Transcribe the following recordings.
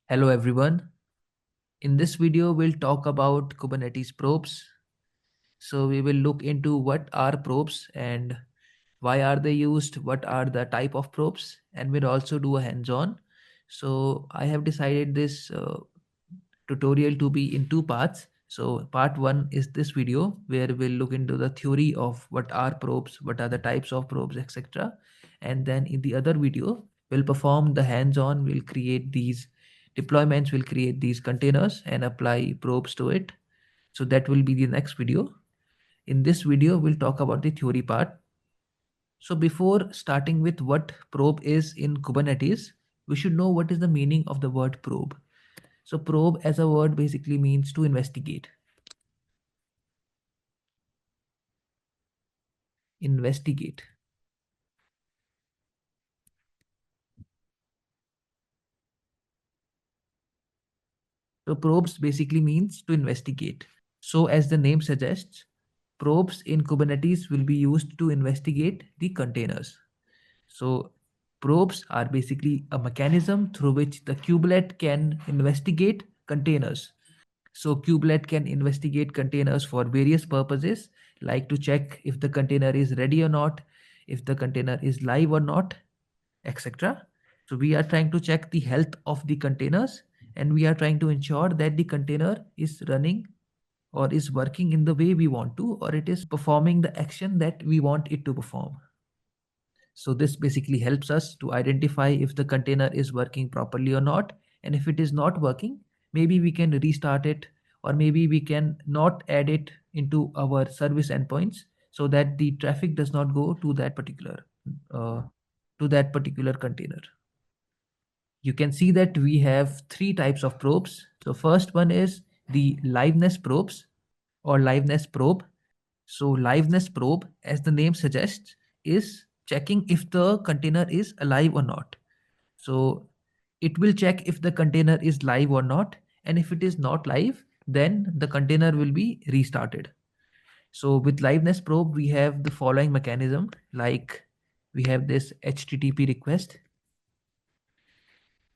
Hello everyone. In this video, we'll talk about Kubernetes probes. So we will look into what are probes and why are they used, what are the type of probes, and we'll also do a hands-on. So I have decided this tutorial to be in two parts. So part one is this video where we'll look into the theory of what are probes, what are the types of probes, etc. And then in the other video, we'll perform the hands-on, we'll create these deployments, we'll create these containers and apply probes to it. So that will be the next video. In this video, we'll talk about the theory part. So before starting with what probe is in Kubernetes, we should know what is the meaning of the word probe. So probe as a word basically means to investigate. Investigate. So probes basically means to investigate. So as the name suggests, probes in Kubernetes will be used to investigate the containers. So probes are basically a mechanism through which the kubelet can investigate containers. So kubelet can investigate containers for various purposes, like to check if the container is ready or not, if the container is live or not, etc. So we are trying to check the health of the containers, and we are trying to ensure that the container is running or is working in the way we want to, or it is performing the action that we want it to perform. So this basically helps us to identify if the container is working properly or not. And if it is not working, maybe we can restart it, or maybe we can not add it into our service endpoints so that the traffic does not go uh, to that particular container. You can see that we have three types of probes. So first one is the liveness probes or liveness probe. So liveness probe, as the name suggests, is checking if the container is alive or not. So it will check if the container is live or not. And if it is not live, then the container will be restarted. So with liveness probe, we have the following mechanism, like we have this HTTP request.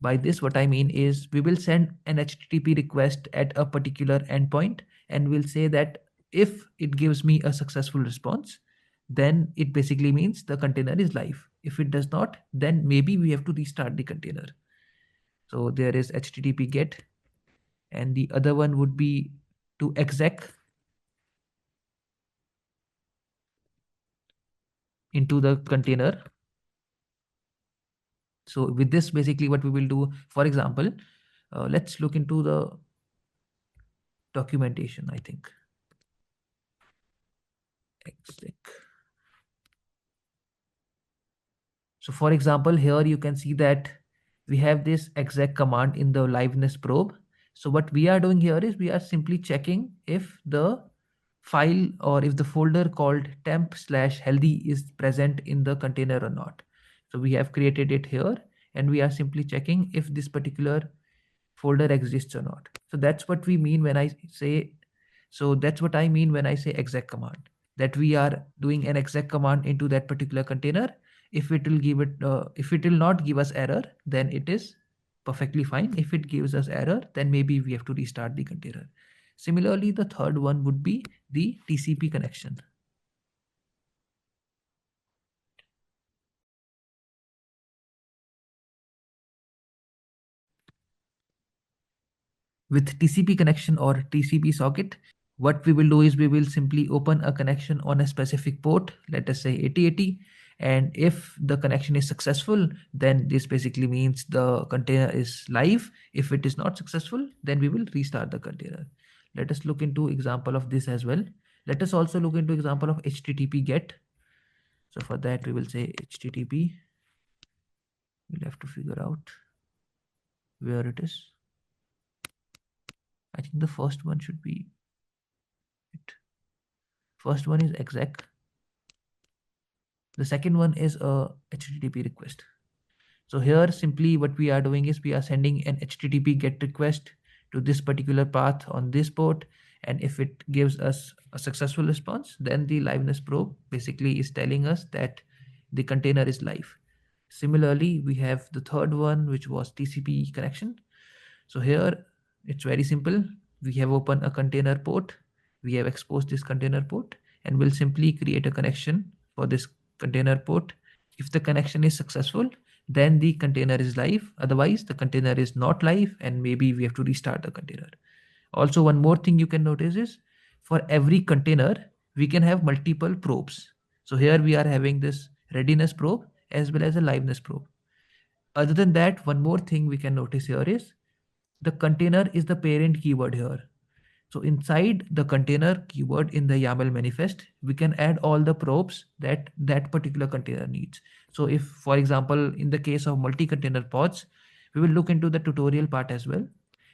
By this, what I mean is we will send an HTTP request at a particular endpoint, and we'll say that if it gives me a successful response, then it basically means the container is live. If it does not, then maybe we have to restart the container. So there is HTTP get, and the other one would be to exec into the container. So with this, basically what we will do, for example, let's look into the documentation, I think. Exec. So for example, here you can see that we have this exec command in the liveness probe. So what we are doing here is we are simply checking if the file or if the folder called temp/healthy is present in the container or not. So we have created it here, and we are simply checking if this particular folder exists or not. So that's what we mean when I say, so that's what I mean when I say exec command, that we are doing an exec command into that particular container. If it will give it, if it will not give us error, then it is perfectly fine. If it gives us error, then maybe we have to restart the container. Similarly, the third one would be the TCP connection. With TCP connection or TCP socket, what we will do is we will simply open a connection on a specific port, let us say 8080. And if the connection is successful, then this basically means the container is live. If it is not successful, then we will restart the container. Let us look into example of this as well. Let us also look into example of HTTP GET. So for that, we will say HTTP. We'll have to figure out where it is. I think the first one should be it. First one is exec. The second one is a HTTP request. So here simply what we are doing is we are sending an HTTP GET request to this particular path on this port. And if it gives us a successful response, then the liveness probe basically is telling us that the container is live. Similarly, we have the third one, which was TCP connection. So here it's very simple. We have opened a container port, we have exposed this container port, and we'll simply create a connection for this container port. If the connection is successful, then the container is live. Otherwise, the container is not live, and maybe we have to restart the container. Also, one more thing you can notice is for every container, we can have multiple probes. So here we are having this readiness probe as well as a liveness probe. Other than that, one more thing we can notice here is the container is the parent keyword here. So inside the container keyword in the YAML manifest, we can add all the probes that that particular container needs. So if, for example, in the case of multi-container pods, we will look into the tutorial part as well.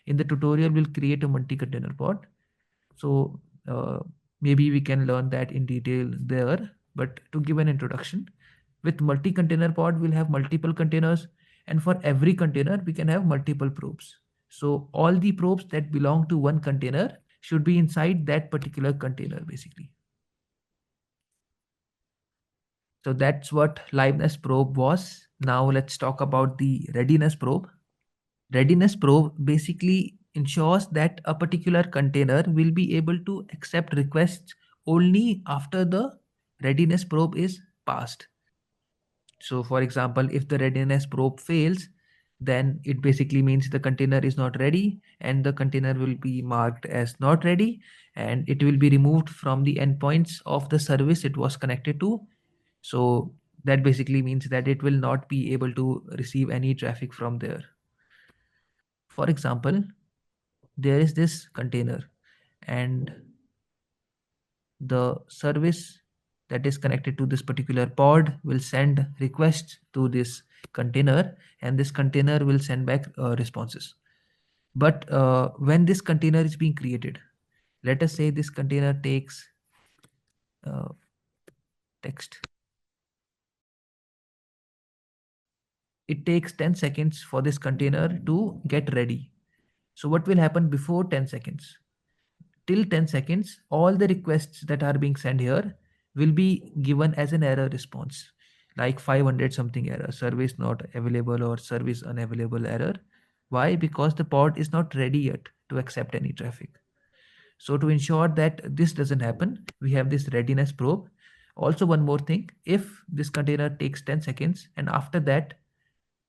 In the tutorial, we'll create a multi-container pod. So maybe we can learn that in detail there. But to give an introduction, with multi-container pod, we'll have multiple containers, and for every container, we can have multiple probes. So all the probes that belong to one container should be inside that particular container, basically. So that's what liveness probe was. Now let's talk about the readiness probe. Readiness probe basically ensures that a particular container will be able to accept requests only after the readiness probe is passed. So for example, if the readiness probe fails, then it basically means the container is not ready, and the container will be marked as not ready, and it will be removed from the endpoints of the service it was connected to. So that basically means that it will not be able to receive any traffic from there. For example, there is this container, and the service that is connected to this particular pod will send requests to this container, and this container will send back responses. But when this container is being created, let us say this container takes uh, text. It takes 10 seconds for this container to get ready. So what will happen before 10 seconds? Till 10 seconds, all the requests that are being sent here will be given as an error response, like 500 something error, service not available or service unavailable error. Why? Because the pod is not ready yet to accept any traffic. So to ensure that this doesn't happen, we have this readiness probe. Also, one more thing, if this container takes 10 seconds and after that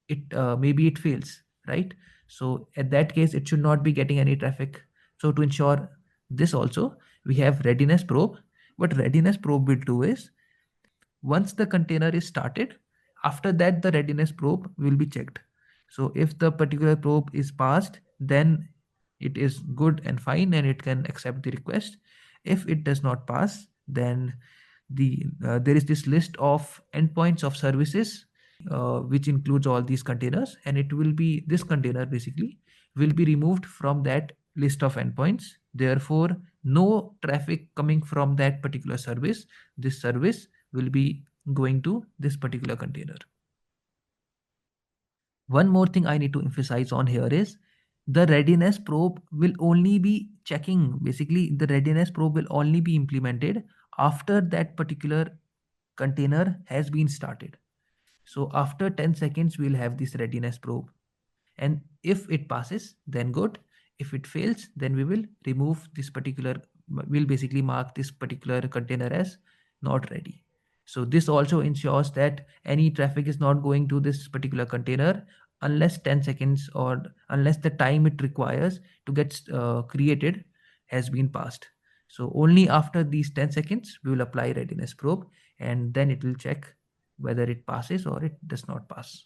it maybe it fails, right? So at that case, it should not be getting any traffic. So to ensure this also, we have readiness probe. What readiness probe will do is, once the container is started, after that the readiness probe will be checked. So if the particular probe is passed, then it is good and fine and it can accept the request. If it does not pass, then there is this list of endpoints of services which includes all these containers, and it will be this container basically will be removed from that list of endpoints. Therefore, no traffic coming from that particular service. This service will be going to this particular container. One more thing I need to emphasize on here is the readiness probe will only be checking. Basically, the readiness probe will only be implemented after that particular container has been started. So after 10 seconds, we'll have this readiness probe. And if it passes, then good. If it fails, then we will remove this particular, we'll basically mark this particular container as not ready. So this also ensures that any traffic is not going to this particular container unless 10 seconds or unless the time it requires to get created has been passed. So only after these 10 seconds, we will apply readiness probe, and then it will check whether it passes or it does not pass.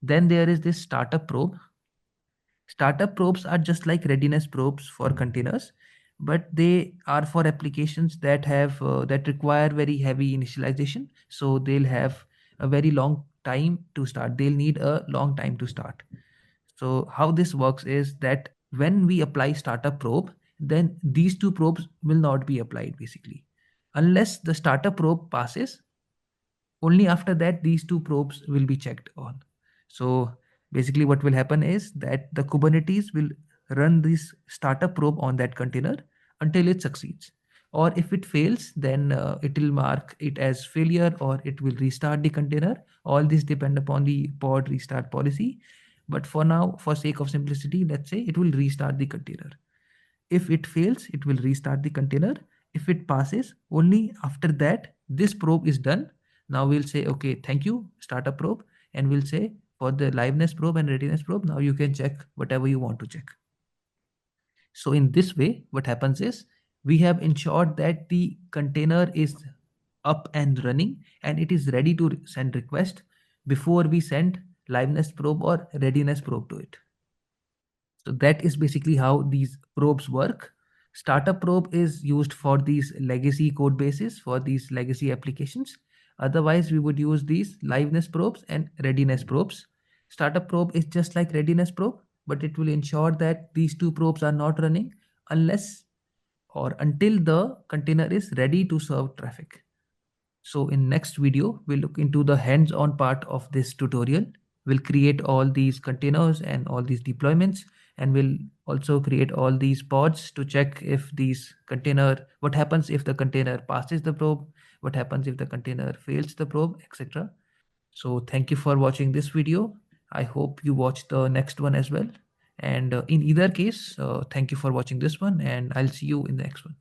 Then there is this startup probe. Startup probes are just like readiness probes for containers, but they are for applications that have that require very heavy initialization. So they'll have a very long time to start. They'll need a long time to start. So how this works is that when we apply startup probe, then these two probes will not be applied basically. Unless the startup probe passes, only after that these two probes will be checked on. So basically what will happen is that the Kubernetes will run this startup probe on that container until it succeeds. Or if it fails, then it will mark it as failure or it will restart the container. All this depend upon the pod restart policy. But for now, for sake of simplicity, let's say it will restart the container. If it fails, it will restart the container. If it passes, only after that, this probe is done. Now we'll say, okay, thank you, start a probe. And we'll say for the liveness probe and readiness probe, now you can check whatever you want to check. So in this way, what happens is we have ensured that the container is up and running and it is ready to send request before we send liveness probe or readiness probe to it. So that is basically how these probes work. Startup probe is used for these legacy code bases for these legacy applications. Otherwise, we would use these liveness probes and readiness probes. Startup probe is just like readiness probe, but it will ensure that these two probes are not running unless or until the container is ready to serve traffic. So in next video, we'll look into the hands-on part of this tutorial. We'll create all these containers and all these deployments, and we'll also create all these pods to check if what happens if the container passes the probe, what happens if the container fails the probe, etc. So thank you for watching this video. I hope you watch the next one as well. And in either case, thank you for watching this one, and I'll see you in the next one.